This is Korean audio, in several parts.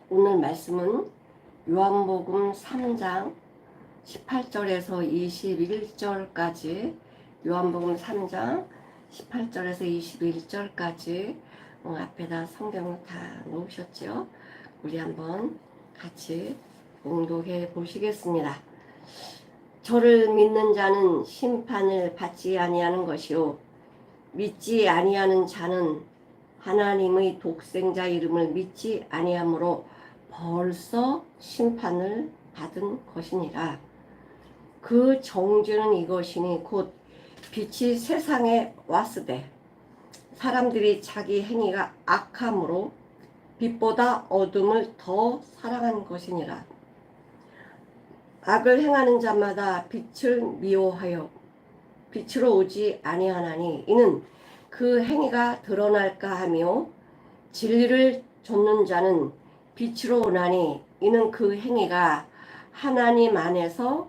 오늘 말씀은 요한복음 3장 18절에서 21절까지 요한복음 3장 18절에서 21절까지 앞에다 성경을 다 놓으셨죠? 우리 한번 같이 봉독해 보시겠습니다. 저를 믿는 자는 심판을 받지 아니하는 것이요 믿지 아니하는 자는 하나님의 독생자 이름을 믿지 아니하므로 벌써 심판을 받은 것이니라. 그 정죄는 이것이니 곧 빛이 세상에 왔으되 사람들이 자기 행위가 악함으로 빛보다 어둠을 더 사랑한 것이니라. 악을 행하는 자마다 빛을 미워하여 빛으로 오지 아니하나니 이는 그 행위가 드러날까 하며 진리를 좇는 자는 빛으로 오나니 이는 그 행위가 하나님 안에서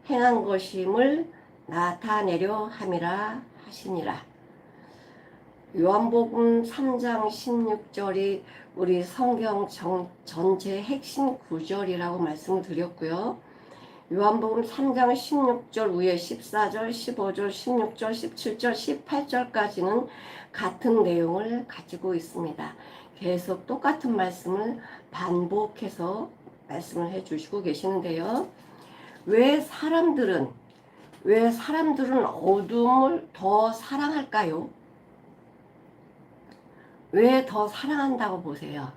행한 것임을 나타내려 함이라 하시니라. 요한복음 3장 16절이 우리 성경 전체 핵심 구절이라고 말씀을 드렸고요. 요한복음 3장 16절 위에 14절, 15절, 16절, 17절, 18절까지는 같은 내용을 가지고 있습니다. 계속 똑같은 말씀을 반복해서 말씀을 해주시고 계시는데요. 왜 사람들은 어둠을 더 사랑할까요? 왜 더 사랑한다고 보세요?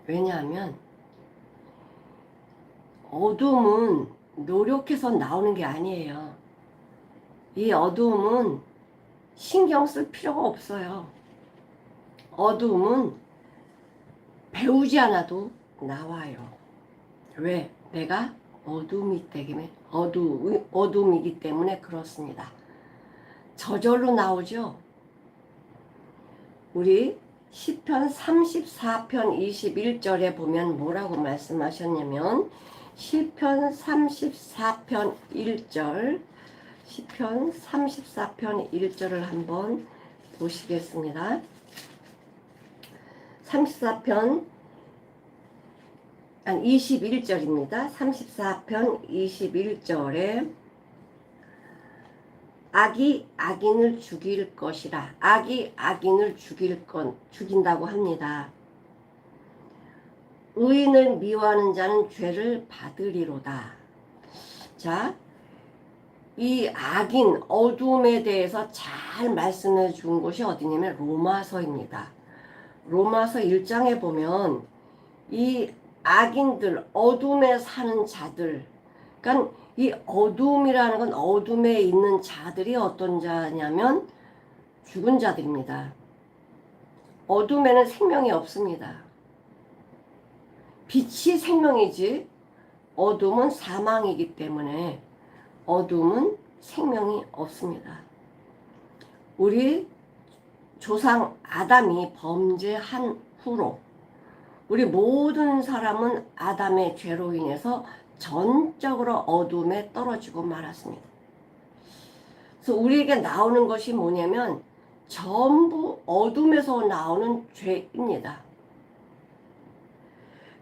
왜냐하면 어둠은 노력해서 나오는 게 아니에요. 이 어둠은 신경 쓸 필요가 없어요. 어둠은 배우지 않아도 나와요. 왜? 내가 어둠이기 때문에 그렇습니다. 저절로 나오죠. 우리 시편 34편 21절에 보면 뭐라고 말씀하셨냐면 시편 34편 1절 시편 34편 1절을 한번 보시겠습니다. 34편 21절입니다. 34편 21절에 악이 악인을 죽일 것이라. 악이 악인을 죽인다고 합니다. 의인을 미워하는 자는 죄를 받으리로다. 자, 이 악인, 어둠에 대해서 잘 말씀해 준 곳이 어디냐면 로마서입니다. 로마서 1장에 보면 이 악인들, 어둠에 사는 자들, 그러니까 이 어둠이라는 건 어둠에 있는 자들이 어떤 자냐면 죽은 자들입니다. 어둠에는 생명이 없습니다. 빛이 생명이지 어둠은 사망이기 때문에 어둠은 생명이 없습니다. 우리 조상 아담이 범죄한 후로 우리 모든 사람은 아담의 죄로 인해서 전적으로 어둠에 떨어지고 말았습니다. 그래서 우리에게 나오는 것이 뭐냐면 전부 어둠에서 나오는 죄입니다.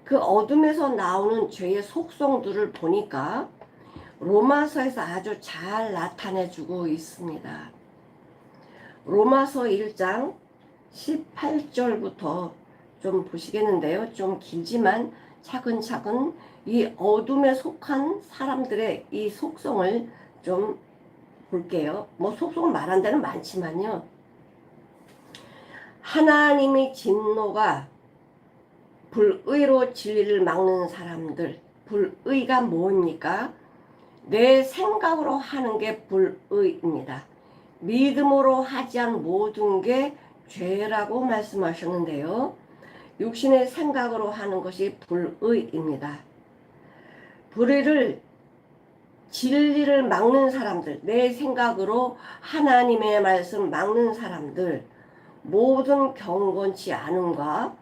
그 어둠에서 나오는 죄의 속성들을 보니까 로마서에서 아주 잘 나타내주고 있습니다. 로마서 1장 18절부터 좀 보시겠는데요. 좀 길지만 차근차근 이 어둠에 속한 사람들의 이 속성을 좀 볼게요. 뭐 속성을 말한 데는 많지만요. 하나님의 진노가 불의로 진리를 막는 사람들. 불의가 뭡니까? 내 생각으로 하는 게 불의입니다. 믿음으로 하지 않은 모든 게 죄라고 말씀하셨는데요. 육신의 생각으로 하는 것이 불의입니다. 불의를 진리를 막는 사람들, 내 생각으로 하나님의 말씀 막는 사람들, 모든 경건치 않음과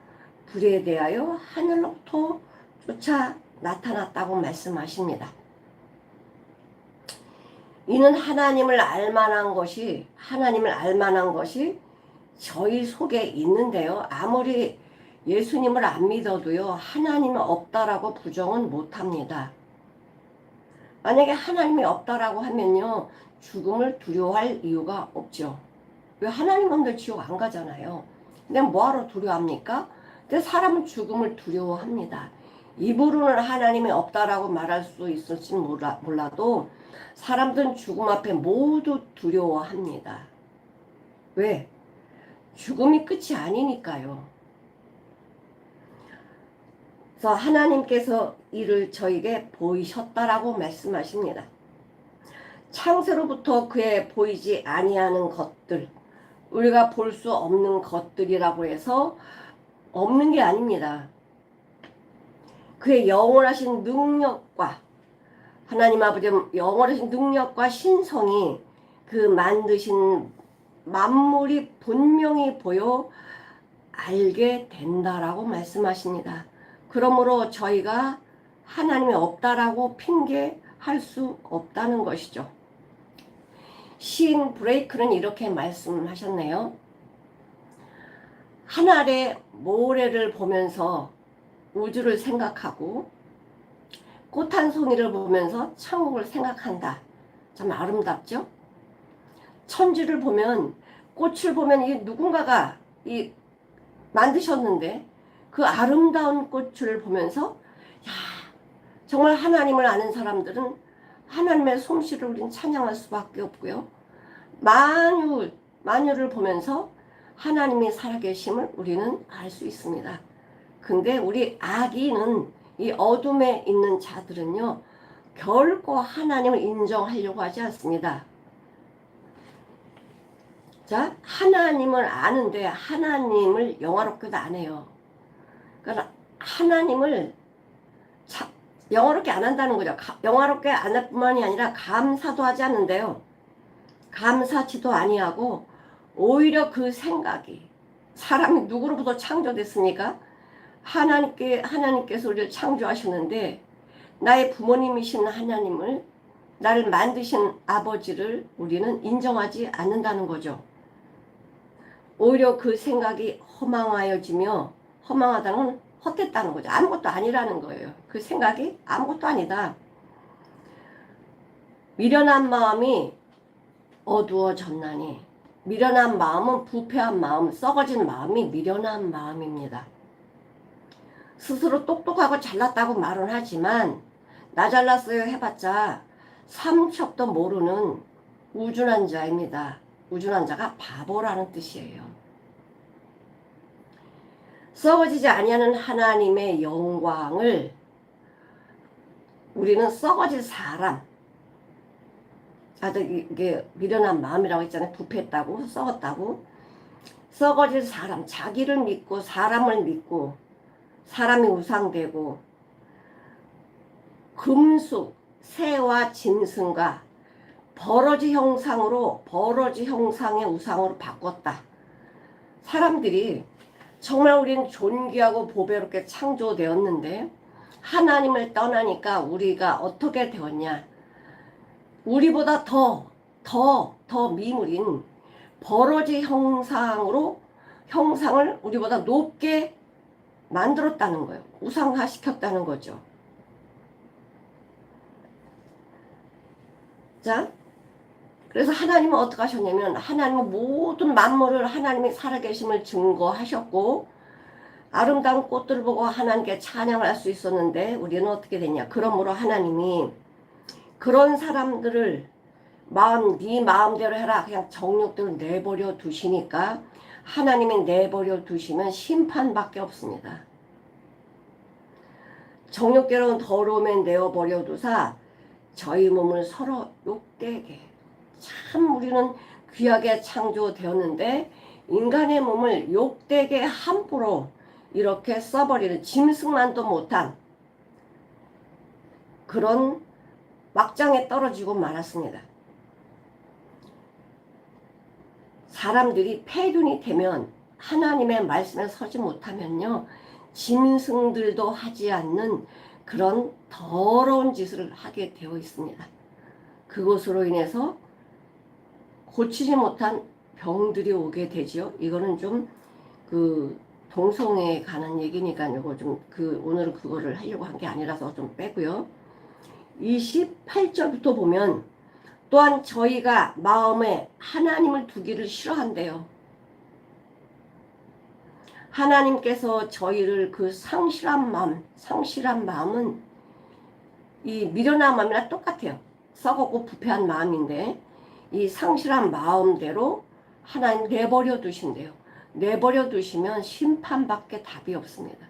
불의에 대하여 하늘로부터 쫓아 나타났다고 말씀하십니다. 이는 하나님을 알만한 것이 저희 속에 있는데요. 아무리 예수님을 안 믿어도요. 하나님은 없다라고 부정은 못합니다. 만약에 하나님이 없다라고 하면요. 죽음을 두려워할 이유가 없죠. 왜 하나님 없는데 지옥 안 가잖아요. 근데 뭐하러 두려워합니까? 근데 사람은 죽음을 두려워합니다. 입으로는 하나님이 없다라고 말할 수 있을지 몰라도 사람들은 죽음 앞에 모두 두려워합니다. 왜? 죽음이 끝이 아니니까요. 그래서 하나님께서 이를 저에게 보이셨다라고 말씀하십니다. 창세로부터 그의 보이지 아니하는 것들, 우리가 볼 수 없는 것들이라고 해서 없는 게 아닙니다. 그의 영원하신 능력과 하나님 아버지의 영원하신 능력과 신성이 그 만드신 만물이 분명히 보여 알게 된다라고 말씀하십니다. 그러므로 저희가 하나님이 없다라고 핑계할 수 없다는 것이죠. 시인 브레이크는 이렇게 말씀하셨네요. 하늘의 모래를 보면서 우주를 생각하고 꽃 한 송이를 보면서 천국을 생각한다. 참 아름답죠? 천지를 보면 꽃을 보면 이 누군가가 이 만드셨는데 그 아름다운 꽃을 보면서 야 정말 하나님을 아는 사람들은 하나님의 솜씨를 우린 찬양할 수밖에 없고요. 만유를 보면서 하나님이 살아계심을 우리는 알 수 있습니다. 근데 우리 악인은 이 어둠에 있는 자들은요 결코 하나님을 인정하려고 하지 않습니다. 자, 하나님을 아는데 하나님을 영화롭게도 안 해요. 그러니까 하나님을 영화롭게 안 한다는 거죠. 영화롭게 안 할 뿐만이 아니라 감사도 하지 않는데요. 감사치도 아니하고 오히려 그 생각이 사람이 누구로부터 창조됐습니까? 하나님께서 우리를 창조하셨는데 나의 부모님이신 하나님을 나를 만드신 아버지를 우리는 인정하지 않는다는 거죠. 오히려 그 생각이 허망하여지며 허망하다는 건 헛됐다는 거죠. 아무것도 아니라는 거예요. 그 생각이 아무것도 아니다. 미련한 마음이 어두워졌나니 미련한 마음은 부패한 마음, 썩어진 마음이 미련한 마음입니다. 스스로 똑똑하고 잘났다고 말은 하지만 나 잘났어요 해봤자 삼척도 모르는 우준한 자입니다. 우준한 자가 바보라는 뜻이에요. 썩어지지 아니하는 하나님의 영광을 우리는 썩어질 사람, 이게 미련한 마음이라고 했잖아요. 부패했다고, 썩었다고. 썩어질 사람, 자기를 믿고 사람을 믿고 사람이 우상되고 금속, 새와 짐승과 버러지 형상의 우상으로 바꿨다. 사람들이 정말 우리는 존귀하고 보배롭게 창조되었는데 하나님을 떠나니까 우리가 어떻게 되었냐. 우리보다 더 미물인 버러지 형상을 우리보다 높게 만들었다는 거예요. 우상화시켰다는 거죠. 자, 그래서 하나님은 어떻게 하셨냐면 하나님은 모든 만물을 하나님이 살아계심을 증거하셨고 아름다운 꽃들을 보고 하나님께 찬양을 할 수 있었는데 우리는 어떻게 됐냐. 그러므로 하나님이 그런 사람들을 네 마음대로 해라 그냥 정욕대로 내버려 두시니까 하나님이 내버려 두시면 심판밖에 없습니다. 정욕대로 더러움에 내어버려 두사 저희 몸을 서로 욕되게 참 우리는 귀하게 창조되었는데 인간의 몸을 욕되게 함부로 이렇게 써버리는 짐승만도 못한 그런 막장에 떨어지고 말았습니다. 사람들이 폐륜이 되면 하나님의 말씀에 서지 못하면요 짐승들도 하지 않는 그런 더러운 짓을 하게 되어 있습니다. 그것으로 인해서 고치지 못한 병들이 오게 되죠. 이거는 좀 그 동성애에 관한 얘기니까 이거 좀 오늘은 그거를 하려고 한 게 아니라서 좀 빼고요. 28절부터 보면 또한 저희가 마음에 하나님을 두기를 싫어한대요. 하나님께서 저희를 그 상실한 마음은 이 미련한 마음이랑 똑같아요. 썩었고 부패한 마음인데 이 상실한 마음대로 하나님 내버려 두신대요. 내버려 두시면 심판밖에 답이 없습니다.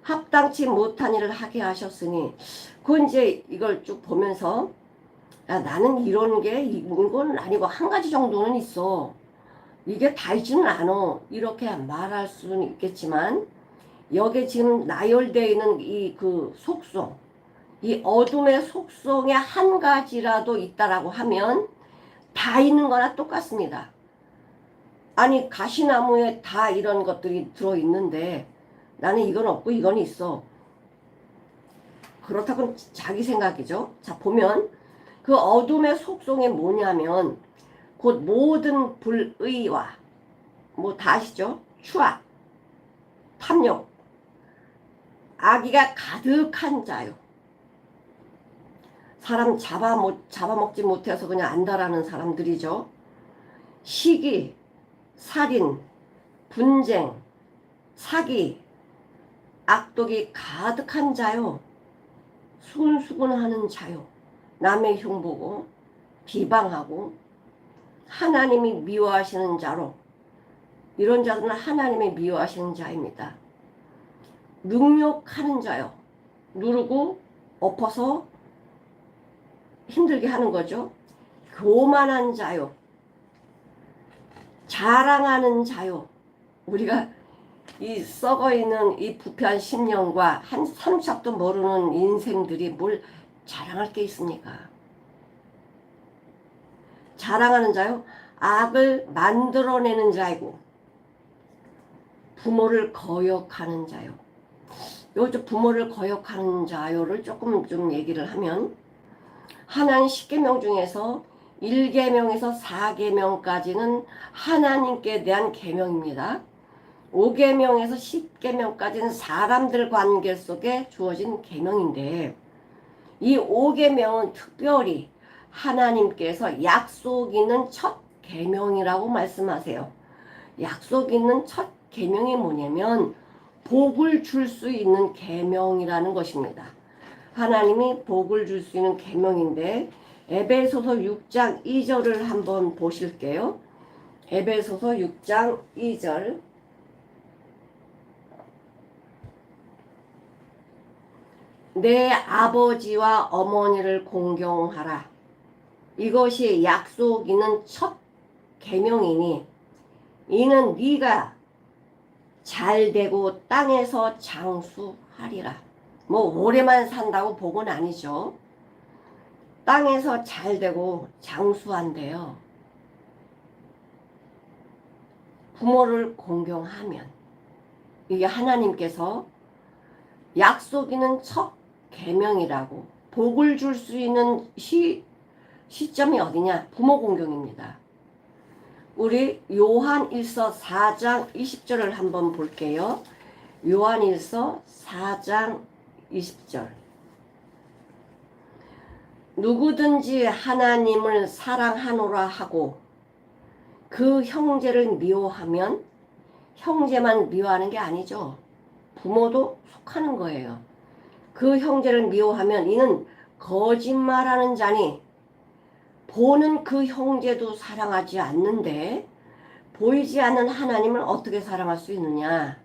합당치 못한 일을 하게 하셨으니 그 이제 이걸 쭉 보면서 야, 나는 이런 건 아니고 한 가지 정도는 있어. 이게 다 있지는 않아. 이렇게 말할 수는 있겠지만 여기 지금 나열되어 있는 이 속성, 이 어둠의 속성에 한 가지라도 있다라고 하면 다 있는 거나 똑같습니다. 아니 가시나무에 다 이런 것들이 들어있는데 나는 이건 없고 이건 있어. 그렇다고 자기 생각이죠. 자 보면 그 어둠의 속성이 뭐냐면 곧 모든 불의와 뭐 다 아시죠? 추악, 탐욕, 악의가 가득한 자요. 사람 잡아먹지 못해서 그냥 안다라는 사람들이죠. 시기, 살인, 분쟁, 사기, 악독이 가득한 자요. 수군수군하는 자요. 남의 흉보고 비방하고 하나님이 미워하시는 자로 이런 자들은 하나님이 미워하시는 자입니다. 능욕하는 자요. 누르고 엎어서 힘들게 하는 거죠. 교만한 자요. 자랑하는 자요. 우리가 이 썩어있는 이 부패한 심령과 한 삼척도 모르는 인생들이 뭘 자랑할 게 있습니까? 자랑하는 자요. 악을 만들어내는 자이고 부모를 거역하는 자요. 요 부모를 거역하는 자요를 조금 좀 얘기를 하면 하나님 10계명 중에서 1계명에서 4계명까지는 하나님께 대한 계명입니다. 5계명에서 10계명까지는 사람들 관계 속에 주어진 계명인데 이 5계명은 특별히 하나님께서 약속 있는 첫 계명이라고 말씀하세요. 약속 있는 첫 계명이 뭐냐면 복을 줄 수 있는 계명이라는 것입니다. 하나님이 복을 줄 수 있는 계명인데 에베소서 6장 2절을 한번 보실게요. 에베소서 6장 2절 내 아버지와 어머니를 공경하라. 이것이 약속 있는 첫 계명이니 이는 네가 잘되고 땅에서 장수하리라. 뭐 오래만 산다고 복은 아니죠. 땅에서 잘되고 장수한대요. 부모를 공경하면 이게 하나님께서 약속 있는 첫 계명이라고 복을 줄 수 있는 시점이 어디냐? 부모 공경입니다. 우리 요한일서 4장 20절을 한번 볼게요. 요한일서 4장 20절 누구든지 하나님을 사랑하노라 하고 그 형제를 미워하면 형제만 미워하는 게 아니죠. 부모도 속하는 거예요. 그 형제를 미워하면 이는 거짓말하는 자니 보는 그 형제도 사랑하지 않는데 보이지 않는 하나님을 어떻게 사랑할 수 있느냐.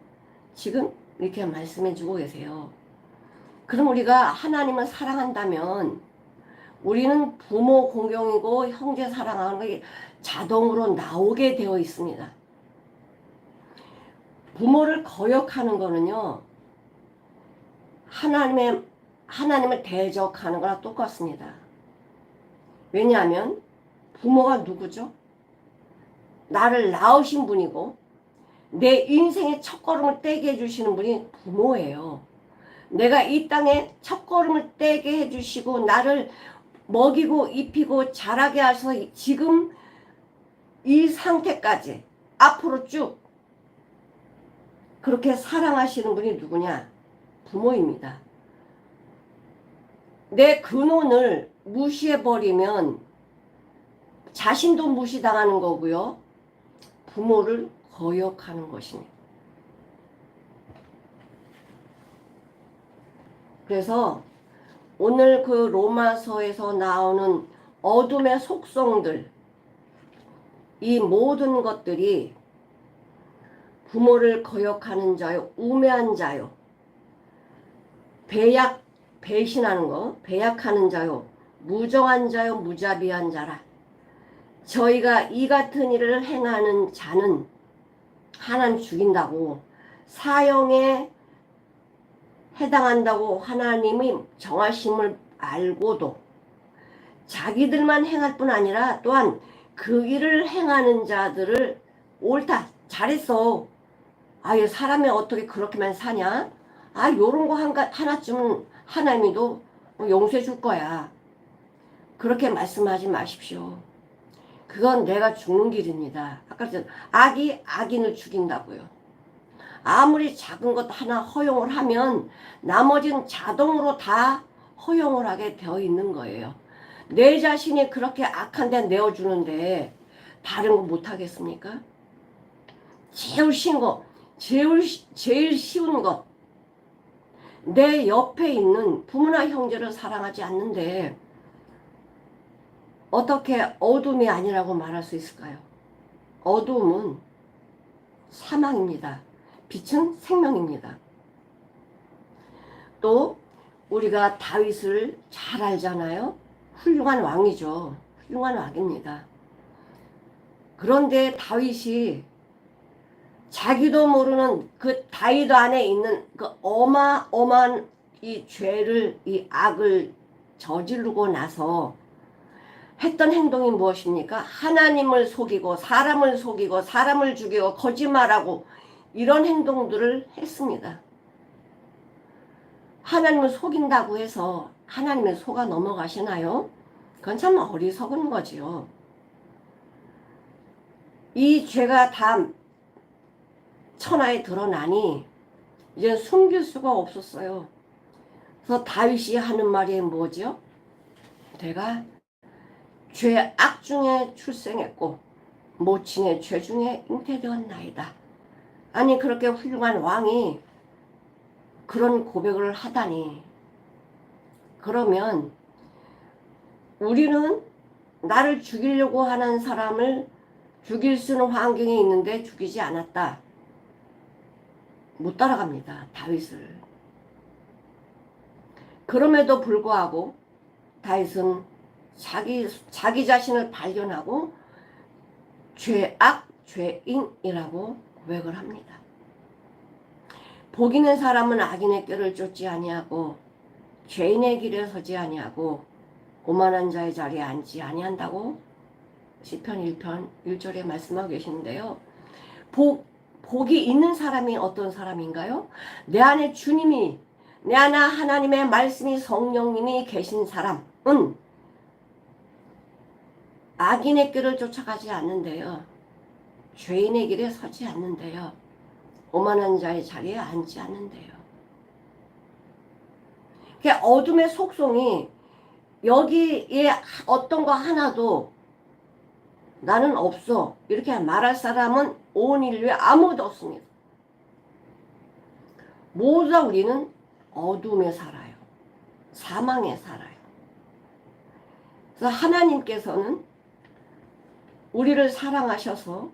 지금 이렇게 말씀해 주고 계세요. 그럼 우리가 하나님을 사랑한다면 우리는 부모 공경이고 형제 사랑하는 게 자동으로 나오게 되어 있습니다. 부모를 거역하는 거는요, 하나님을 대적하는 거랑 똑같습니다. 왜냐하면 부모가 누구죠? 나를 낳으신 분이고 내 인생의 첫걸음을 떼게 해주시는 분이 부모예요. 내가 이 땅에 첫걸음을 떼게 해주시고 나를 먹이고 입히고 자라게 하셔서 지금 이 상태까지 앞으로 쭉 그렇게 사랑하시는 분이 누구냐? 부모입니다. 내 근원을 무시해버리면 자신도 무시당하는 거고요. 부모를 거역하는 것입니다. 그래서 오늘 그 로마서에서 나오는 어둠의 속성들, 이 모든 것들이 부모를 거역하는 자요, 우매한 자요, 배신하는 거, 배약하는 자요, 무정한 자요, 무자비한 자라. 저희가 이 같은 일을 행하는 자는 하나님 죽인다고, 사형에 해당한다고 하나님이 정하심을 알고도 자기들만 행할 뿐 아니라 또한 그 일을 행하는 자들을 옳다, 잘했어, 아예 사람이 어떻게 그렇게만 사냐, 아 요런 거 하나쯤은 하나님이도 용서해 줄 거야, 그렇게 말씀하지 마십시오. 그건 내가 죽는 길입니다. 아까 악이 악인을 죽인다고요. 아무리 작은 것 하나 허용을 하면 나머지는 자동으로 다 허용을 하게 되어 있는 거예요. 내 자신이 그렇게 악한 데 내어주는데 다른 거 못하겠습니까? 제일 쉬운 거, 제일 쉬운 것, 내 옆에 있는 부모나 형제를 사랑하지 않는데 어떻게 어둠이 아니라고 말할 수 있을까요? 어둠은 사망입니다. 빛은 생명입니다. 또 우리가 다윗을 잘 알잖아요. 훌륭한 왕이죠. 훌륭한 왕입니다. 그런데 다윗이 자기도 모르는 그 다윗 안에 있는 그 어마어마한 이 죄를, 이 악을 저지르고 나서 했던 행동이 무엇입니까? 하나님을 속이고 사람을 죽이고 거짓말하고 이런 행동들을 했습니다. 하나님을 속인다고 해서 하나님의 속아 넘어가시나요? 그건 참 어리석은 거지요. 이 죄가 다 천하에 드러나니 이제 숨길 수가 없었어요. 그래서 다윗이 하는 말이 뭐죠? 내가 죄악 중에 출생했고 모친의 죄 중에 잉태되었나이다. 아니 그렇게 훌륭한 왕이 그런 고백을 하다니. 그러면 우리는 나를 죽이려고 하는 사람을 죽일 수 있는 환경에 있는데 죽이지 않았다. 못 따라갑니다. 다윗을. 그럼에도 불구하고 다윗은 자기 자신을 발견하고 죄악, 죄인이라고 고백을 합니다. 복 있는 사람은 악인의 꾀를 쫓지 아니하고 죄인의 길에 서지 아니하고 오만한 자의 자리에 앉지 아니한다고 시편 1편 1절에 말씀하고 계시는데요. 복이 있는 사람이 어떤 사람인가요? 내 안에 주님이, 내 안에 하나님의 말씀이, 성령님이 계신 사람은 악인의 길을 쫓아가지 않는데요. 죄인의 길에 서지 않는데요. 오만한 자의 자리에 앉지 않는데요. 어둠의 속성이 여기에 어떤 거 하나도 나는 없어 이렇게 말할 사람은 온 인류에 아무도 없습니다. 모두 다 우리는 어둠에 살아요. 사망에 살아요. 그래서 하나님께서는 우리를 사랑하셔서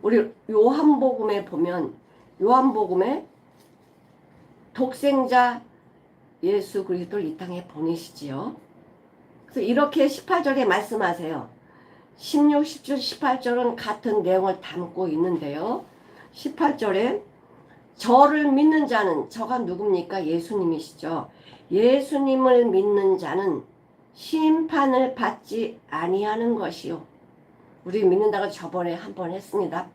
우리 요한복음에 보면 요한복음에 독생자 예수 그리스도를 이 땅에 보내시지요. 그래서 이렇게 18절에 말씀하세요. 16, 17, 18절은 같은 내용을 담고 있는데요. 18절에 저를 믿는 자는, 저가 누굽니까? 예수님이시죠. 예수님을 믿는 자는 심판을 받지 아니하는 것이요. 우리 믿는다고 저번에 한번 했습니다.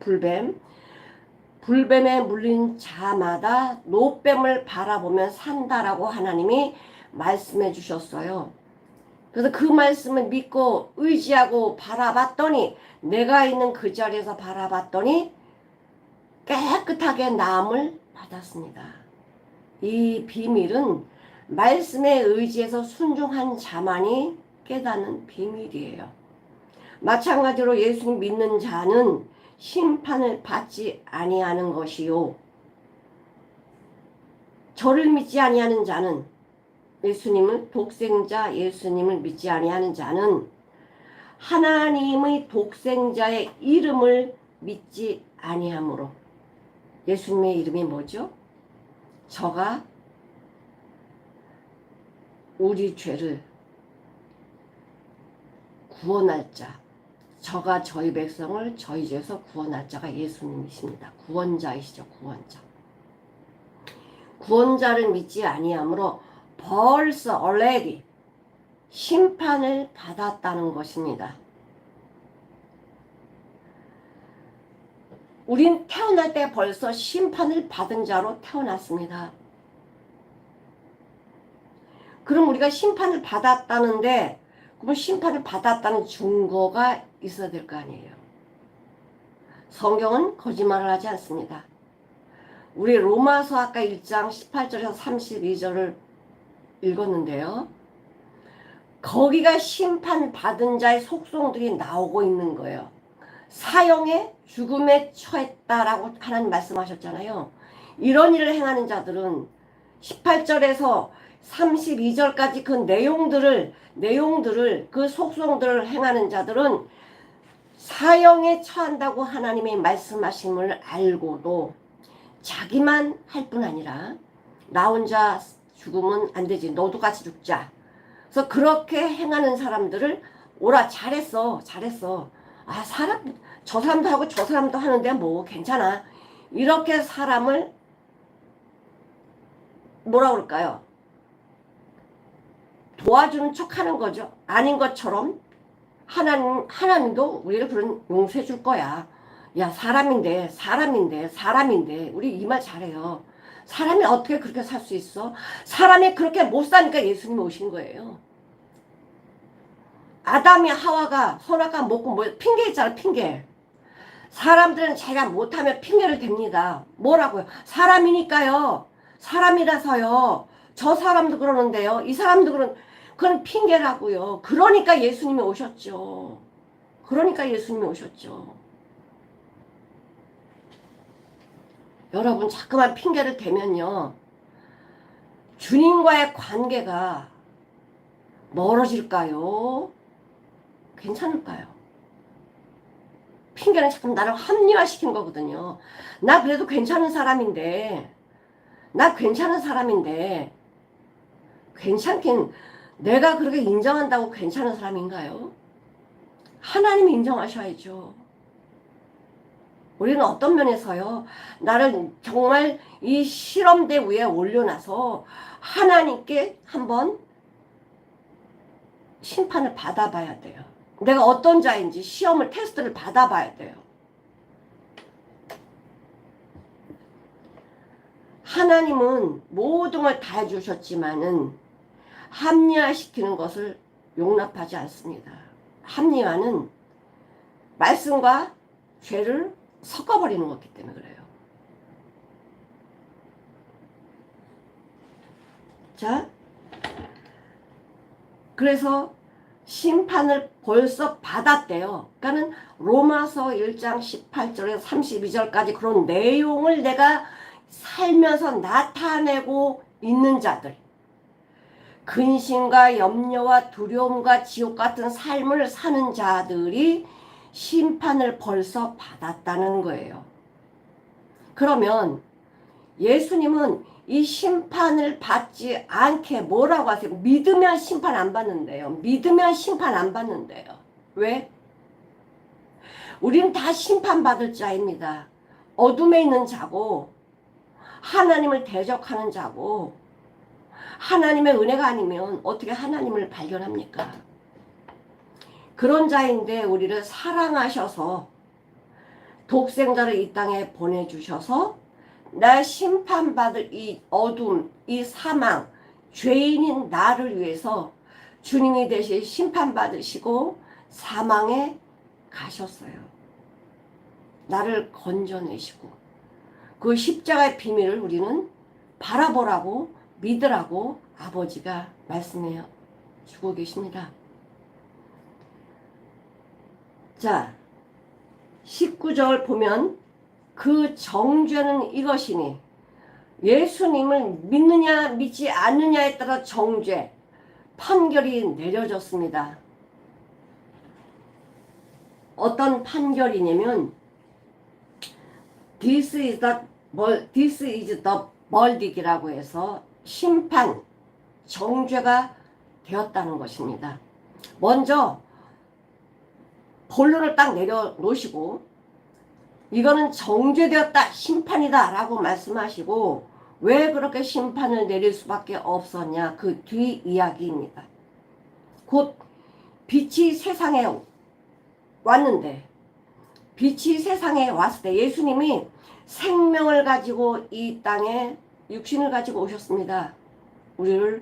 불뱀에 물린 자마다 노뱀을 바라보면 산다라고 하나님이 말씀해 주셨어요. 그래서 그 말씀을 믿고 의지하고 바라봤더니, 내가 있는 그 자리에서 바라봤더니 깨끗하게 나음을 받았습니다. 이 비밀은 말씀에 의지해서 순종한 자만이 깨닫는 비밀이에요. 마찬가지로 예수님 믿는 자는 심판을 받지 아니하는 것이요, 저를 믿지 아니하는 자는, 예수님을 독생자 예수님을 믿지 아니하는 자는 하나님의 독생자의 이름을 믿지 아니하므로. 예수님의 이름이 뭐죠? 저가 우리 죄를 구원할 자, 저가 저희 백성을 저희 죄에서 구원할 자가 예수님이십니다. 구원자이시죠. 구원자. 구원자를 믿지 아니하므로 벌써 already 심판을 받았다는 것입니다. 우린 태어날 때 벌써 심판을 받은 자로 태어났습니다. 그럼 우리가 심판을 받았다는데, 그럼 심판을 받았다는 증거가 있어야 될 거 아니에요. 성경은 거짓말을 하지 않습니다. 우리 로마서 아까 1장 18절에서 32절을 읽었는데요. 거기가 심판받은 자의 속성들이 나오고 있는 거예요. 사형에 죽음에 처했다라고 하나님 말씀하셨잖아요. 이런 일을 행하는 자들은 18절에서 32절까지 그 내용들을 그 속성들을 행하는 자들은 사형에 처한다고 하나님이 말씀하심을 알고도 자기만 할 뿐 아니라 나 혼자 죽으면 안 되지, 너도 같이 죽자. 그래서 그렇게 행하는 사람들을 오라, 잘했어. 아, 저 사람도 하고 저 사람도 하는데 뭐 괜찮아. 이렇게 사람을 뭐라 그럴까요? 도와주는 척 하는 거죠. 아닌 것처럼 하나님도 우리를 그런 용서해 줄 거야. 야, 사람인데 우리 이 말 잘해요. 사람이 어떻게 그렇게 살 수 있어? 사람이 그렇게 못 사니까 예수님이 오신 거예요. 아담이 하와가 선악과 먹고 뭐 핑계 있잖아, 핑계. 사람들은 자기가 못하면 핑계를 댑니다. 뭐라고요? 사람이니까요. 사람이라서요. 저 사람도 그러는데요. 이 사람도 그건 핑계라고요. 그러니까 예수님이 오셨죠. 여러분, 자꾸만 핑계를 대면요, 주님과의 관계가 멀어질까요? 괜찮을까요? 핑계는 자꾸 나를 합리화시키는 거거든요. 나 그래도 괜찮은 사람인데, 괜찮긴, 내가 그렇게 인정한다고 괜찮은 사람인가요? 하나님이 인정하셔야죠. 우리는 어떤 면에서요, 나를 정말 이 실험대 위에 올려놔서 하나님께 한번 심판을 받아봐야 돼요. 내가 어떤 자인지 테스트를 받아봐야 돼요. 하나님은 모든 걸 다 해주셨지만은 합리화시키는 것을 용납하지 않습니다. 합리화는 말씀과 죄를 섞어버리는 거기 때문에 그래요. 자, 그래서 심판을 벌써 받았대요. 그러니까는 로마서 1장 18절에서 32절까지 그런 내용을 내가 살면서 나타내고 있는 자들, 근심과 염려와 두려움과 지옥 같은 삶을 사는 자들이 심판을 벌써 받았다는 거예요. 그러면 예수님은 이 심판을 받지 않게 뭐라고 하세요? 믿으면 심판 안 받는데요. 왜? 우리는 다 심판받을 자입니다. 어둠에 있는 자고, 하나님을 대적하는 자고, 하나님의 은혜가 아니면 어떻게 하나님을 발견합니까? 그런 자인데 우리를 사랑하셔서 독생자를 이 땅에 보내주셔서 나 심판받을 이 어둠, 이 사망, 죄인인 나를 위해서 주님이 대신 심판받으시고 사망에 가셨어요. 나를 건져내시고 그 십자가의 비밀을 우리는 바라보라고 믿으라고 아버지가 말씀해 주고 계십니다. 자, 19절 보면 그 정죄는 이것이니 예수님을 믿느냐 믿지 않느냐에 따라 정죄, 판결이 내려졌습니다. 어떤 판결이냐면 This is the verdict이라고 해서 심판, 정죄가 되었다는 것입니다. 먼저 본론을 딱 내려놓으시고 이거는 정죄되었다, 심판이다 라고 말씀하시고 왜 그렇게 심판을 내릴 수밖에 없었냐, 그 뒤 이야기입니다. 곧 빛이 세상에 왔는데, 빛이 세상에 왔을 때 예수님이 생명을 가지고 이 땅에 육신을 가지고 오셨습니다. 우리를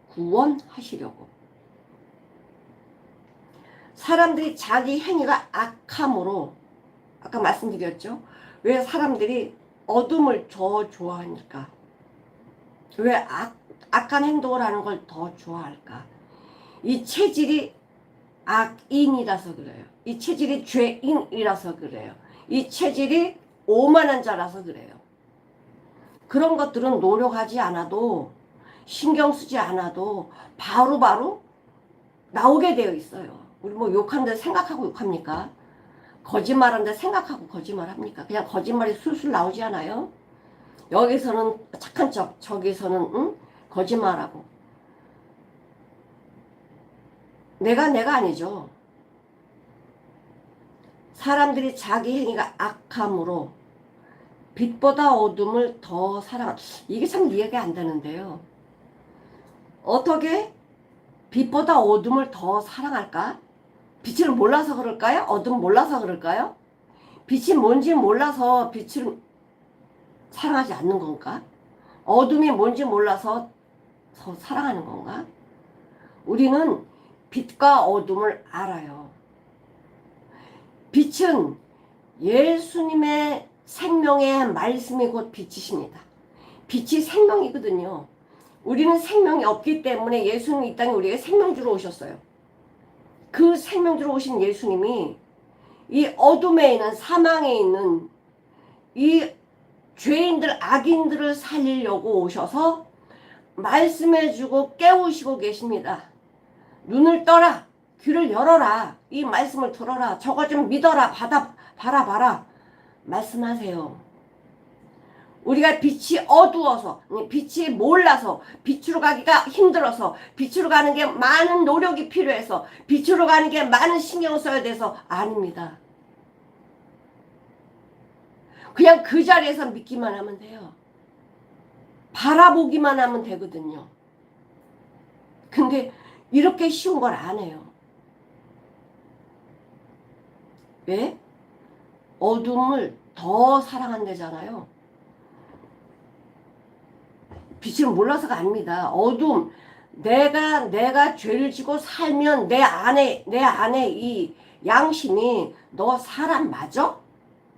구원하시려고. 사람들이 자기 행위가 악함으로, 아까 말씀드렸죠. 왜 사람들이 어둠을 더 좋아하니까? 왜 악한 행동을 하는 걸 더 좋아할까? 이 체질이 악인이라서 그래요. 이 체질이 죄인이라서 그래요. 이 체질이 오만한 자라서 그래요. 그런 것들은 노력하지 않아도, 신경 쓰지 않아도 바로바로 나오게 되어 있어요. 우리 뭐 욕하는데 생각하고 욕합니까? 거짓말하는데 생각하고 거짓말합니까? 그냥 거짓말이 술술 나오지 않아요? 여기서는 착한 척, 저기서는 거짓말하고. 내가 아니죠. 사람들이 자기 행위가 악함으로 빛보다 어둠을 더 사랑한, 이게 참 이해가 안 되는데요. 어떻게 빛보다 어둠을 더 사랑할까? 빛을 몰라서 그럴까요? 어둠 몰라서 그럴까요? 빛이 뭔지 몰라서 빛을 사랑하지 않는 건가? 어둠이 뭔지 몰라서 더 사랑하는 건가? 우리는 빛과 어둠을 알아요. 빛은 예수님의 생명의 말씀이 곧 빛이십니다. 빛이 생명이거든요. 우리는 생명이 없기 때문에 예수님이 이 땅에 우리에게 생명 주러 오셨어요. 그 생명 주러 오신 예수님이 이 어둠에 있는, 사망에 있는 이 죄인들, 악인들을 살리려고 오셔서 말씀해주고 깨우시고 계십니다. 눈을 떠라, 귀를 열어라, 이 말씀을 들어라, 저거 좀 믿어라, 봐라 말씀하세요. 우리가 빛이 어두워서, 빛이 몰라서, 빛으로 가기가 힘들어서, 빛으로 가는 게 많은 노력이 필요해서, 빛으로 가는 게 많은 신경 써야 돼서 아닙니다. 그냥 그 자리에서 믿기만 하면 돼요. 바라보기만 하면 되거든요. 근데 이렇게 쉬운 걸 안 해요. 왜? 어둠을 더 사랑한대잖아요. 빛을 몰라서가 아닙니다. 어둠, 내가 죄를 지고 살면 내 안에 이 양심이 너 사람 맞아?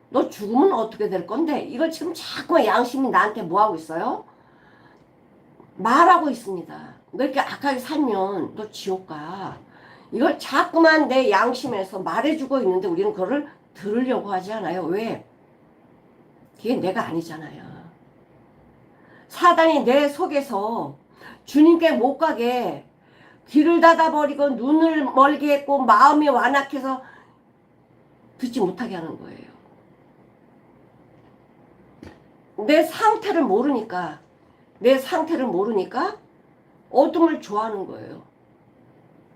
너 죽으면 어떻게 될 건데? 이걸 지금 자꾸 양심이 나한테 뭐 하고 있어요? 말하고 있습니다. 너 이렇게 악하게 살면 너 지옥 가. 이걸 자꾸만 내 양심에서 말해주고 있는데 우리는 그거를 들으려고 하지 않아요. 왜? 그게 내가 아니잖아요. 사단이 내 속에서 주님께 못 가게 귀를 닫아버리고 눈을 멀게 했고 마음이 완악해서 듣지 못하게 하는 거예요. 내 상태를 모르니까 어둠을 좋아하는 거예요.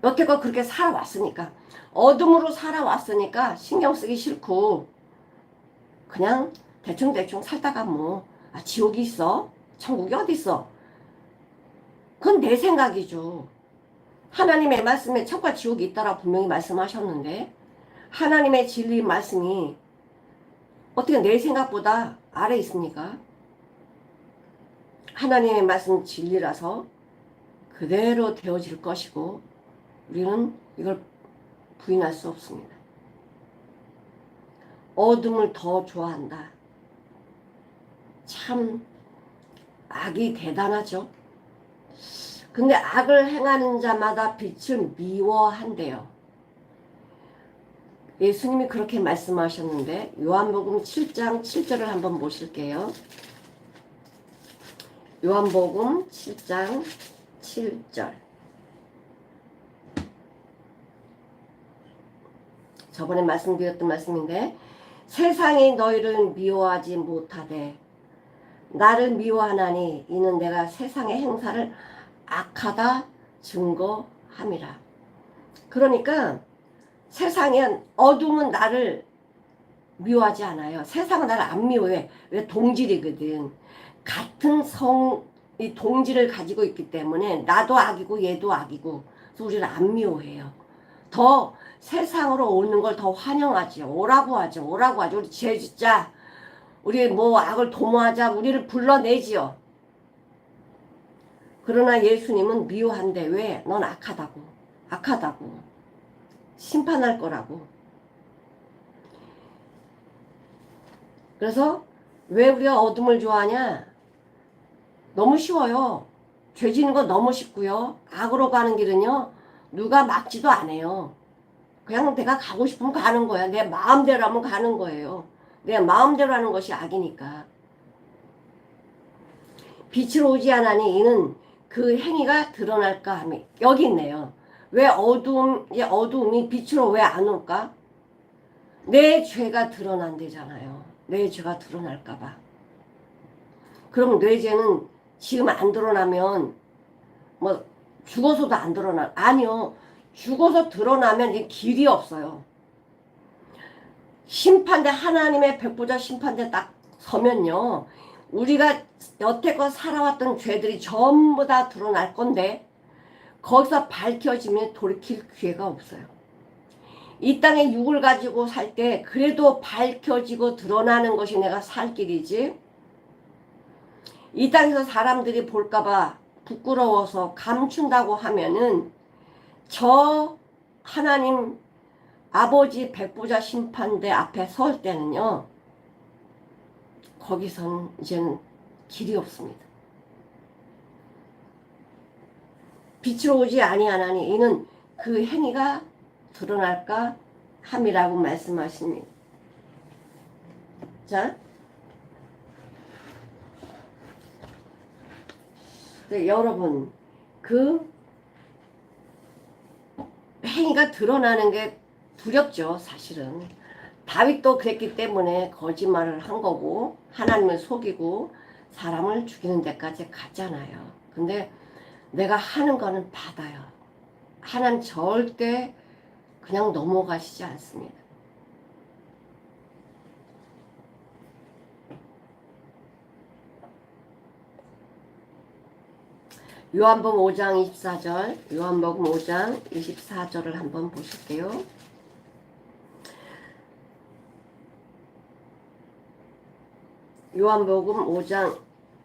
여태껏 그렇게 살아왔으니까, 어둠으로 살아왔으니까 신경 쓰기 싫고 그냥 대충 살다가 뭐 지옥이 있어? 천국이 어디 있어? 그건 내 생각이죠. 하나님의 말씀에 천국과 지옥이 있다라고 분명히 말씀하셨는데 하나님의 진리 말씀이 어떻게 내 생각보다 아래 있습니까? 하나님의 말씀 진리라서 그대로 되어질 것이고 우리는 이걸 부인할 수 없습니다. 어둠을 더 좋아한다. 참 악이 대단하죠. 근데 악을 행하는 자마다 빛을 미워한대요. 예수님이 그렇게 말씀하셨는데 요한복음 7장 7절을 한번 보실게요. 요한복음 7장 7절. 저번에 말씀드렸던 말씀인데 세상이 너희를 미워하지 못하되 나를 미워하나니 이는 내가 세상의 행사를 악하다 증거함이라. 그러니까 세상엔 어둠은 나를 미워하지 않아요. 세상은 나를 안 미워해. 왜? 동질이거든. 같은 이 동질을 가지고 있기 때문에 나도 악이고 얘도 악이고 그래서 우리를 안 미워해요. 더 세상으로 오는 걸 더 환영하지. 오라고 하죠. 오라고 하죠. 우리 죄 짓자. 우리 뭐 악을 도모하자. 우리를 불러내지요. 그러나 예수님은 미워한데 왜? 넌 악하다고. 악하다고. 심판할 거라고. 그래서 왜 우리가 어둠을 좋아하냐? 너무 쉬워요. 죄 지는 거 너무 쉽고요. 악으로 가는 길은요. 누가 막지도 않아요. 그냥 내가 가고 싶으면 가는 거야. 내 마음대로 하면 가는 거예요. 내 마음대로 하는 것이 악이니까. 빛을 오지 않으니 이는 그 행위가 드러날까 함이. 여기 있네요. 왜 어두움이 빛으로 왜 안 올까? 내 죄가 드러난대잖아요. 내 죄가 드러날까봐. 그럼 내 죄는 지금 안 드러나면 뭐 죽어서도 안 드러나. 아니요. 죽어서 드러나면 이 길이 없어요. 심판대 하나님의 백보자 심판대 딱 서면요. 우리가 여태껏 살아왔던 죄들이 전부 다 드러날 건데 거기서 밝혀지면 돌이킬 기회가 없어요. 이 땅에 육을 가지고 살 때 그래도 밝혀지고 드러나는 것이 내가 살 길이지. 이 땅에서 사람들이 볼까봐 부끄러워서 감춘다고 하면은 저 하나님 아버지 백보자 심판대 앞에 설 때는요. 거기선 이제는 길이 없습니다. 빛으로 오지 아니하나니 이는 그 행위가 드러날까 함이라고 말씀하십니다. 자, 네, 여러분 그 행위가 드러나는 게 두렵죠. 사실은 다윗도 그랬기 때문에 거짓말을 한 거고 하나님을 속이고 사람을 죽이는 데까지 갔잖아요. 근데 내가 하는 거는 받아요. 하나님 절대 그냥 넘어가시지 않습니다. 요한복음 5장 24절, 요한복음 5장 24절을 한번 보실게요. 요한복음 5장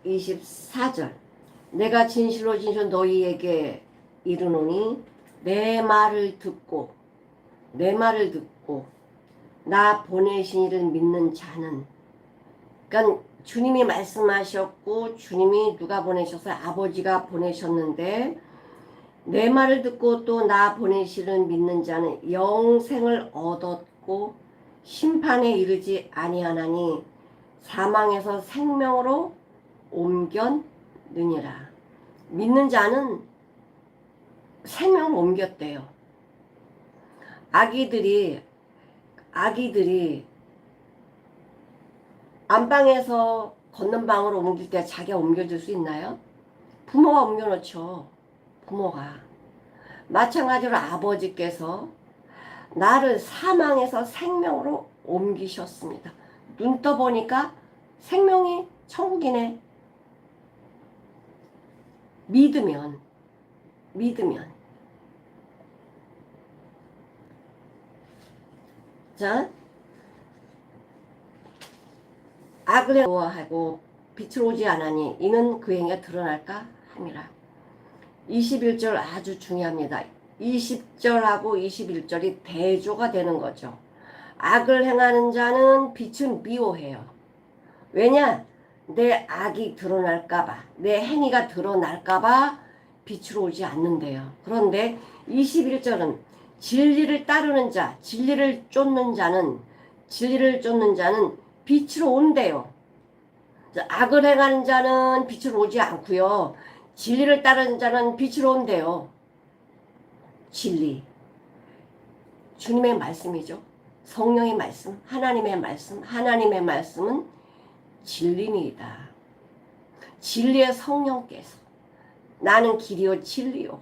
24절. 내가 진실로 진실로 너희에게 이르노니 내 말을 듣고 나 보내신 이를 믿는 자는, 그러니까 주님이 말씀하셨고 주님이 누가 보내셔서 아버지가 보내셨는데 내 말을 듣고 또 나 보내시는 믿는 자는 영생을 얻었고 심판에 이르지 아니하나니 사망에서 생명으로 옮겼느니라. 믿는 자는 생명을 옮겼대요. 아기들이 안방에서 걷는 방으로 옮길 때 자기가 옮겨줄 수 있나요? 부모가 옮겨놓죠. 부모가. 마찬가지로 아버지께서 나를 사망에서 생명으로 옮기셨습니다. 눈 떠보니까 생명이 천국이네. 믿으면. 자, 악을 좋아하고 빛을 오지 않으니 이는 그 행위가 드러날까 함이라. 21절 아주 중요합니다. 20절하고 21절이 대조가 되는 거죠. 악을 행하는 자는 빛은 미워해요. 왜냐? 내 악이 드러날까봐, 내 행위가 드러날까봐 빛으로 오지 않는데요. 그런데 21절은 진리를 따르는 자, 진리를 쫓는 자는 빛으로 온대요. 악을 행하는 자는 빛으로 오지 않고요. 진리를 따르는 자는 빛으로 온대요. 진리. 주님의 말씀이죠. 성령의 말씀, 하나님의 말씀. 하나님의 말씀은 진리입니다. 진리의 성령께서 나는 길이요 진리요.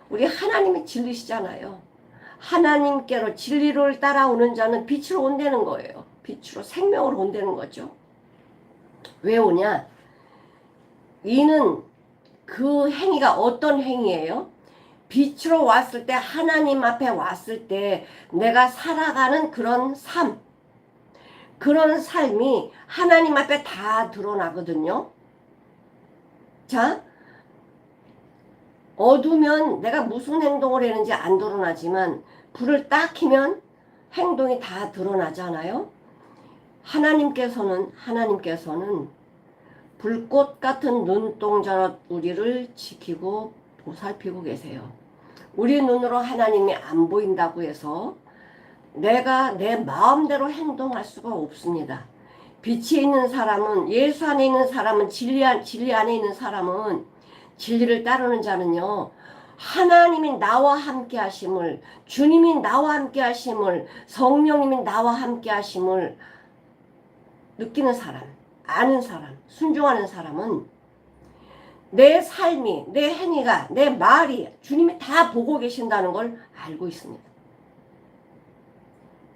우리 하나님이 진리시잖아요. 하나님께로 진리를 따라오는 자는 빛으로 온다는 거예요. 빛으로 생명으로 온다는 거죠. 왜 오냐? 이는 그 행위가 어떤 행위예요? 빛으로 왔을 때, 하나님 앞에 왔을 때 내가 살아가는 그런 삶, 그런 삶이 하나님 앞에 다 드러나거든요. 자, 어두면 내가 무슨 행동을 했는지 안 드러나지만 불을 딱 켜면 행동이 다 드러나잖아요. 하나님께서는 불꽃 같은 눈동자로 우리를 지키고 보살피고 계세요. 우리 눈으로 하나님이 안 보인다고 해서 내가 내 마음대로 행동할 수가 없습니다. 빛이 있는 사람은, 예수 안에 있는 사람은, 진리 안에 있는 사람은, 진리를 따르는 자는요, 하나님이 나와 함께 하심을, 주님이 나와 함께 하심을, 성령님이 나와 함께 하심을 느끼는 사람, 아는 사람, 순종하는 사람은 내 삶이, 내 행위가, 내 말이 주님이 다 보고 계신다는 걸 알고 있습니다.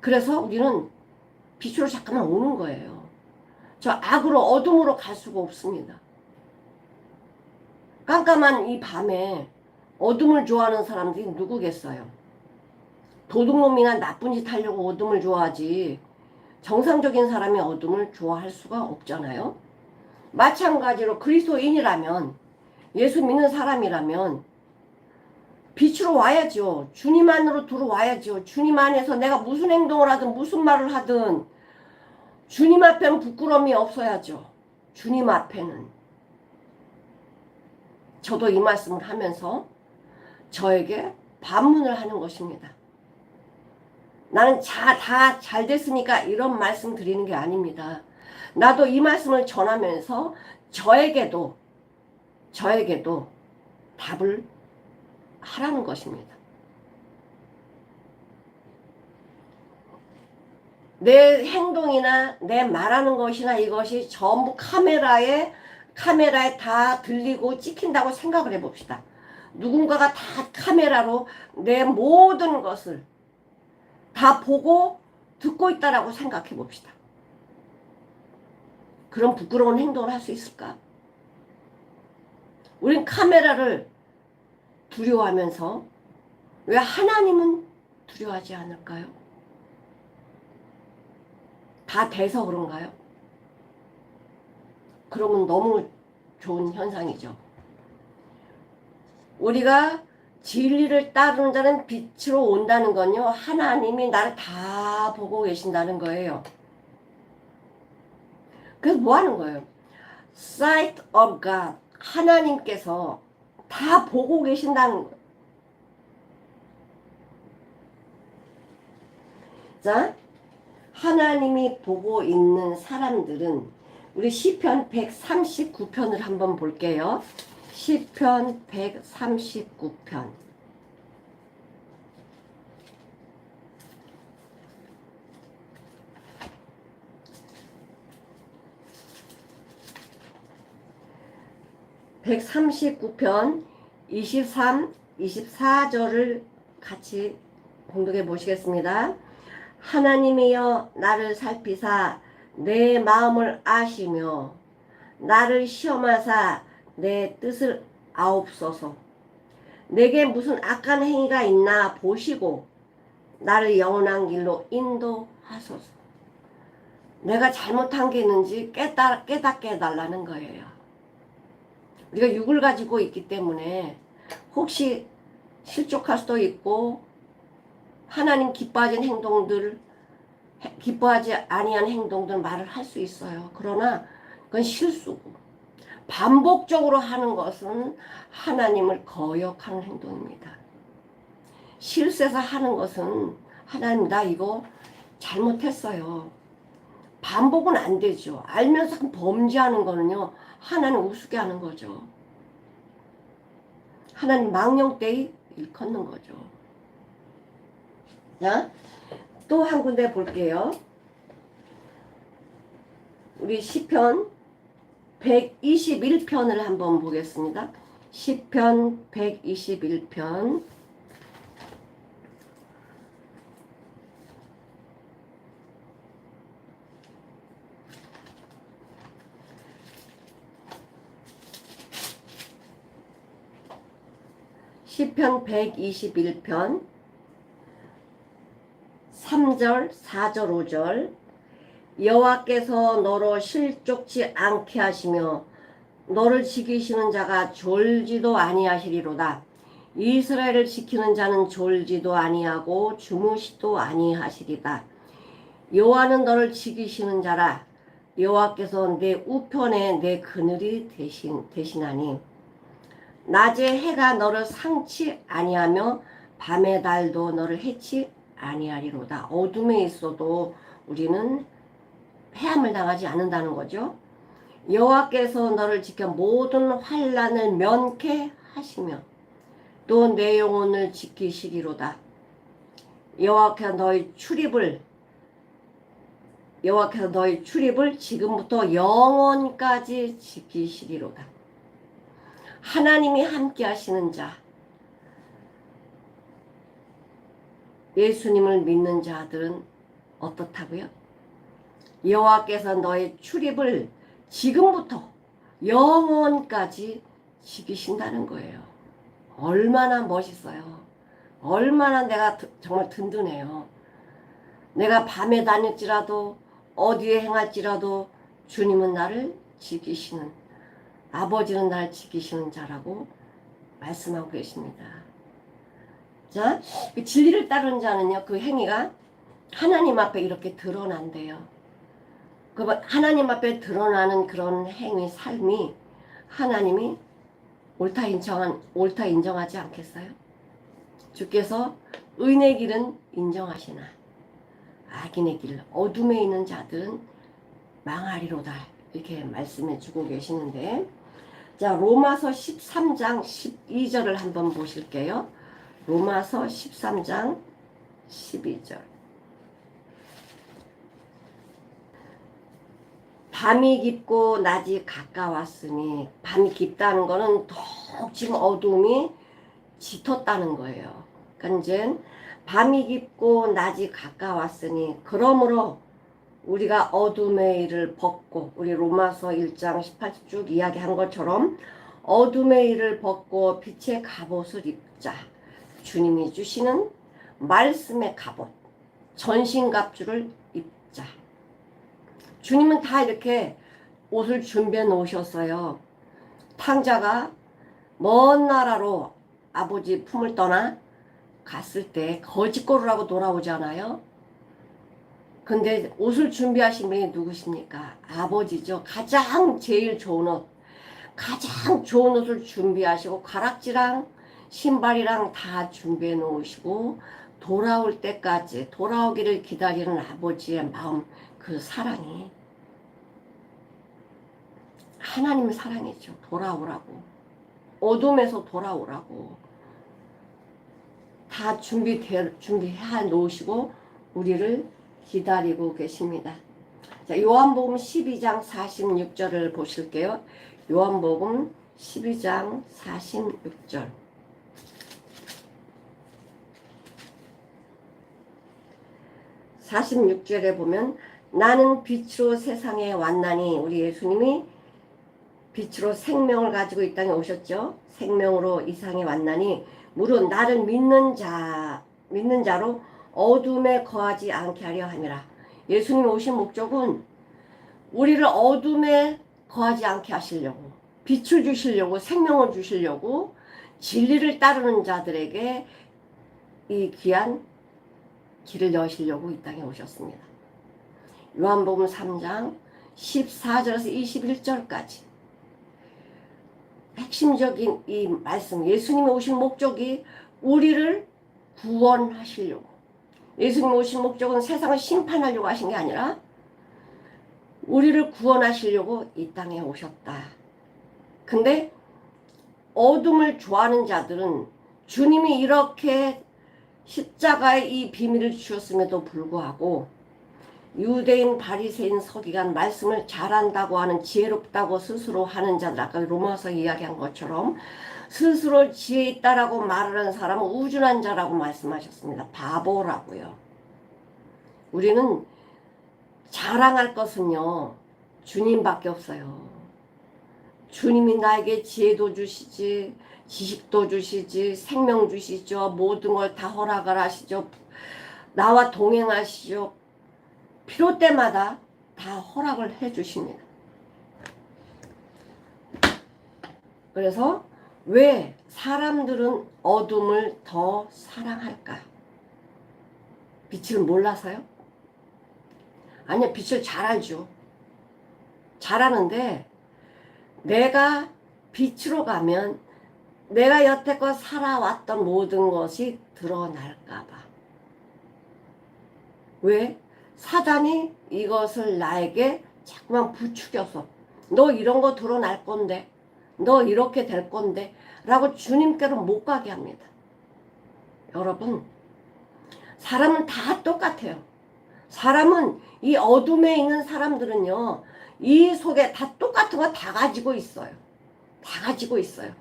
그래서 우리는 빛으로 잠깐만 오는 거예요. 저 악으로, 어둠으로 갈 수가 없습니다. 깜깜한 이 밤에 어둠을 좋아하는 사람들이 누구겠어요? 도둑놈이나 나쁜 짓 하려고 어둠을 좋아하지, 정상적인 사람이 어둠을 좋아할 수가 없잖아요. 마찬가지로 그리스도인이라면, 예수 믿는 사람이라면 빛으로 와야죠. 주님 안으로 들어와야죠. 주님 안에서 내가 무슨 행동을 하든 무슨 말을 하든 주님 앞에는 부끄러움이 없어야죠. 주님 앞에는. 저도 이 말씀을 하면서 저에게 반문을 하는 것입니다. 나는 다 잘 됐으니까 이런 말씀 드리는 게 아닙니다. 나도 이 말씀을 전하면서 저에게도 답을 하라는 것입니다. 내 행동이나 내 말하는 것이나 이것이 전부 카메라에 다 들리고 찍힌다고 생각을 해봅시다. 누군가가 다 카메라로 내 모든 것을 다 보고 듣고 있다라고 생각해 봅시다. 그런 부끄러운 행동을 할 수 있을까? 우린 카메라를 두려워하면서 왜 하나님은 두려워하지 않을까요? 다 돼서 그런가요? 그러면 너무 좋은 현상이죠. 우리가 진리를 따르는 자는 빛으로 온다는 건요, 하나님이 나를 다 보고 계신다는 거예요. 그래서 뭐 하는 거예요? Sight of God. 하나님께서 다 보고 계신다는 거예요. 자, 하나님이 보고 있는 사람들은 우리 시편 139편을 한번 볼게요. 시편 139편. (139편) 23, 24절을 같이 공독해 보시겠습니다. 하나님이여 나를 살피사 내 마음을 아시며 나를 시험하사 내 뜻을 아옵소서. 내게 무슨 악한 행위가 있나 보시고 나를 영원한 길로 인도하소서. 내가 잘못한 게 있는지 깨닫게 해달라는 거예요. 우리가 육을 가지고 있기 때문에 혹시 실족할 수도 있고 하나님 기뻐하지 행동들, 기뻐하지 아니한 행동들 말을 할 수 있어요. 그러나 그건 실수고 반복적으로 하는 것은 하나님을 거역하는 행동입니다. 실수해서 하는 것은 하나님 나 이거 잘못했어요. 반복은 안 되죠. 알면서 범죄하는 거는요. 하나님 우습게 하는 거죠. 하나님 망령되이 일컫는 거죠. 자, 또 한 군데 볼게요. 우리 시편 121편을 한번 보겠습니다. 시편 121편 시편 121편 3절, 4절, 5절 여호와께서 너로 실족치 않게 하시며 너를 지키시는 자가 졸지도 아니하시리로다. 이스라엘을 지키는 자는 졸지도 아니하고 주무시도 아니하시리다. 여호와는 너를 지키시는 자라. 여호와께서 내 우편에 내 그늘이 되시나니 낮에 해가 너를 상치 아니하며 밤의 달도 너를 해치 아니하리로다. 어둠에 있어도 우리는 해함을 당하지 않는다는 거죠. 여호와께서 너를 지켜 모든 환난을 면케 하시며 또 내 영혼을 지키시리로다. 여호와께서 너희 출입을 지금부터 영원까지 지키시리로다. 하나님이 함께 하시는 자, 예수님을 믿는 자들은 어떻다고요? 여호와께서 너의 출입을 지금부터 영원까지 지키신다는 거예요. 얼마나 멋있어요. 얼마나 내가 정말 든든해요. 내가 밤에 다닐지라도 어디에 행할지라도 주님은 나를 지키시는, 아버지는 나를 지키시는 자라고 말씀하고 계십니다. 자, 그 진리를 따르는 자는요, 그 행위가 하나님 앞에 이렇게 드러난대요. 그 하나님 앞에 드러나는 그런 행위, 삶이 하나님이 옳다 인정하지 않겠어요? 주께서 의인의 길은 인정하시나 악인의 길, 어둠에 있는 자들은 망하리로다. 이렇게 말씀해 주고 계시는데, 자, 로마서 13장 12절을 한번 보실게요. 로마서 13장 12절. 밤이 깊고 낮이 가까웠으니, 밤이 깊다는 거는 더욱 지금 어둠이 짙었다는 거예요. 그러니까 이제 밤이 깊고 낮이 가까웠으니, 그러므로 우리가 어둠의 일을 벗고, 우리 로마서 1장 18절 쭉 이야기한 것처럼 어둠의 일을 벗고 빛의 갑옷을 입자. 주님이 주시는 말씀의 갑옷, 전신갑주를 입자. 주님은 다 이렇게 옷을 준비해 놓으셨어요. 탕자가 먼 나라로 아버지 품을 떠나 갔을 때 거짓고루라고 돌아오잖아요. 근데 옷을 준비하신 분이 누구십니까? 아버지죠. 가장 제일 좋은 옷, 가장 좋은 옷을 준비하시고 가락지랑 신발이랑 다 준비해 놓으시고 돌아올 때까지, 돌아오기를 기다리는 아버지의 마음, 그 사랑이 하나님의 사랑이죠. 돌아오라고, 어둠에서 돌아오라고 다 준비해 놓으시고 우리를 기다리고 계십니다. 자, 요한복음 12장 46절을 보실게요. 요한복음 12장 46절. (46절에) 보면 나는 빛으로 세상에 왔나니, 우리 예수님이 빛으로 생명을 가지고 이 땅에 오셨죠. 생명으로 이 세상에 왔나니 무릇 나를 믿는 자로 어둠에 거하지 않게 하려 함이라. 예수님이 오신 목적은 우리를 어둠에 거하지 않게 하시려고, 빛을 주시려고, 생명을 주시려고, 진리를 따르는 자들에게 이 귀한 길을 여시려고 이 땅에 오셨습니다. 요한복음 3장 14절에서 21절까지 핵심적인 이 말씀, 예수님이 오신 목적이 우리를 구원하시려고, 예수님이 오신 목적은 세상을 심판하려고 하신 게 아니라 우리를 구원하시려고 이 땅에 오셨다. 근데 어둠을 좋아하는 자들은 주님이 이렇게 십자가의 이 비밀을 주셨음에도 불구하고 유대인, 바리새인, 서기관 말씀을 잘한다고 하는, 지혜롭다고 스스로 하는 자들, 아까 로마서 이야기한 것처럼 스스로 지혜 있다라고 말하는 사람은 우준한 자라고 말씀하셨습니다. 바보라고요. 우리는 자랑할 것은요, 주님밖에 없어요. 주님이 나에게 지혜도 주시지, 지식도 주시지, 생명 주시죠. 모든 걸 다 허락을 하시죠. 나와 동행하시죠. 필요 때마다 다 허락을 해 주십니다. 그래서 왜 사람들은 어둠을 더 사랑할까? 빛을 몰라서요? 아니요, 빛을 잘 알죠. 잘 아는데 내가 빛으로 가면 내가 여태껏 살아왔던 모든 것이 드러날까 봐. 왜? 사단이 이것을 나에게 자꾸만 부추겨서 너 이런 거 드러날 건데, 너 이렇게 될 건데 라고 주님께로 못 가게 합니다. 여러분, 사람은 다 똑같아요. 사람은, 이 어둠에 있는 사람들은요, 이 속에 다 똑같은 거 다 가지고 있어요. 다 가지고 있어요.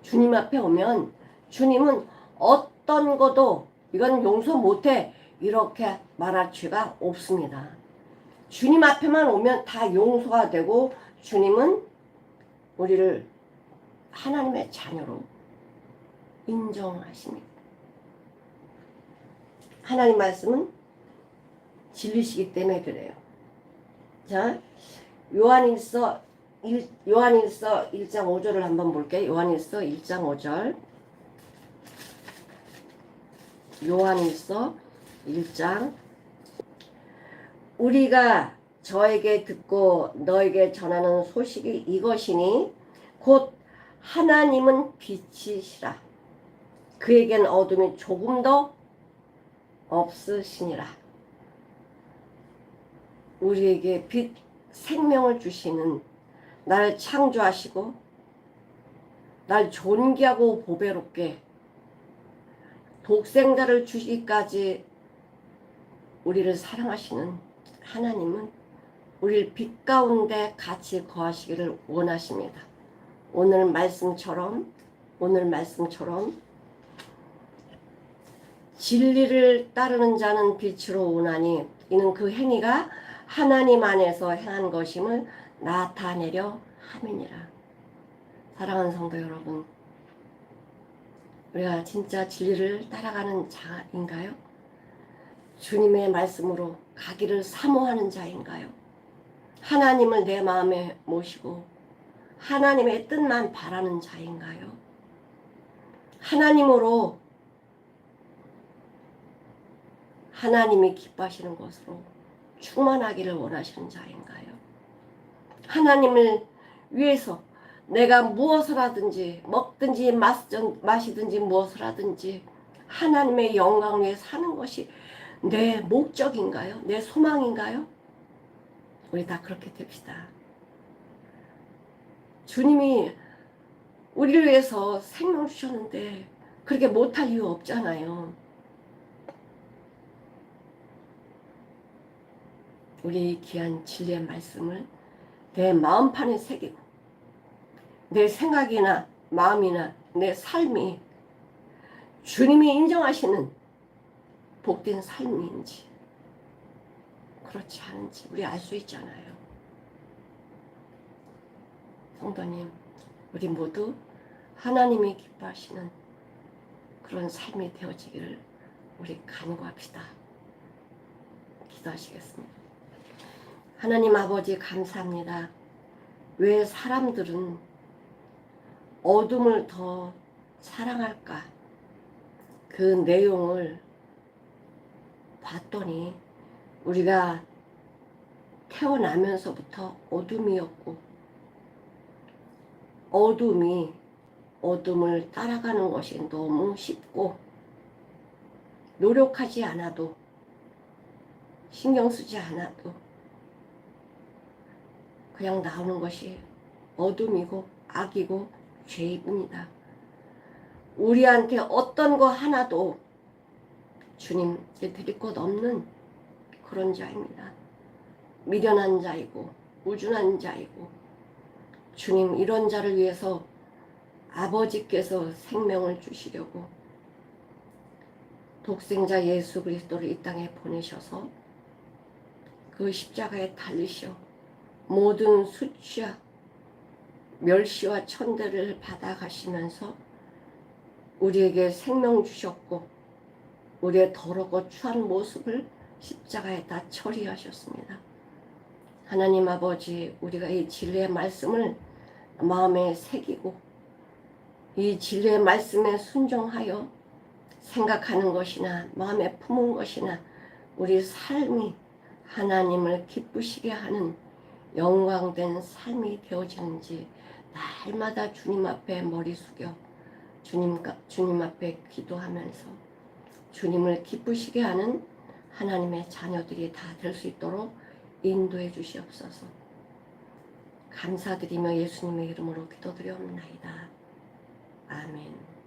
주님 앞에 오면 주님은 어떤 것도 이건 용서 못해 이렇게 말할 죄가 없습니다. 주님 앞에만 오면 다 용서가 되고 주님은 우리를 하나님의 자녀로 인정하십니다. 하나님 말씀은 진리시기 때문에 그래요. 자, 요한일서 1장 5절을 한번 볼게요. 요한일서 1장 5절. 요한일서 1장. 우리가 저에게 듣고 너에게 전하는 소식이 이것이니 곧 하나님은 빛이시라. 그에겐 어둠이 조금도 없으시니라. 우리에게 빛, 생명을 주시는, 나를 창조하시고 날 존귀하고 보배롭게 독생자를 주시기까지 우리를 사랑하시는 하나님은 우리를 빛 가운데 같이 거하시기를 원하십니다. 오늘 말씀처럼 진리를 따르는 자는 빛으로 오나니 이는 그 행위가 하나님 안에서 행한 것임을 나타내려 함이니라. 사랑하는 성도 여러분, 우리가 진짜 진리를 따라가는 자인가요? 주님의 말씀으로 가기를 사모하는 자인가요? 하나님을 내 마음에 모시고 하나님의 뜻만 바라는 자인가요? 하나님으로, 하나님이 기뻐하시는 것으로 충만하기를 원하시는 자인가요? 하나님을 위해서 내가 무엇을 하든지, 먹든지 마시든지 무엇을 하든지 하나님의 영광을 위해 사는 것이 내 목적인가요? 내 소망인가요? 우리 다 그렇게 됩시다. 주님이 우리를 위해서 생명 주셨는데 그렇게 못할 이유 없잖아요. 우리 귀한 진리의 말씀을 내 마음판에 새기고 내 생각이나 마음이나 내 삶이 주님이 인정하시는 복된 삶인지 그렇지 않은지 우리 알 수 있잖아요. 성도님, 우리 모두 하나님이 기뻐하시는 그런 삶이 되어지기를 우리 간구합시다. 기도하시겠습니다. 하나님 아버지 감사합니다. 왜 사람들은 어둠을 더 사랑할까? 그 내용을 봤더니 우리가 태어나면서부터 어둠이었고, 어둠을 따라가는 것이 너무 쉽고, 노력하지 않아도, 신경 쓰지 않아도 그냥 나오는 것이 어둠이고 악이고 죄입니다. 우리한테 어떤 거 하나도 주님께 드릴 것 없는 그런 자입니다. 미련한 자이고 우준한 자이고, 주님 이런 자를 위해서 아버지께서 생명을 주시려고 독생자 예수 그리스도를 이 땅에 보내셔서 그 십자가에 달리셔 모든 수치와 멸시와 천대를 받아가시면서 우리에게 생명 주셨고, 우리의 더럽고 추한 모습을 십자가에다 처리하셨습니다. 하나님 아버지, 우리가 이 진리의 말씀을 마음에 새기고 이 진리의 말씀에 순종하여 생각하는 것이나 마음에 품은 것이나 우리 삶이 하나님을 기쁘시게 하는 영광된 삶이 되어지는지 날마다 주님 앞에 머리 숙여 주님 앞에 기도하면서 주님을 기쁘시게 하는 하나님의 자녀들이 다 될 수 있도록 인도해 주시옵소서. 감사드리며 예수님의 이름으로 기도드려옵나이다. 아멘.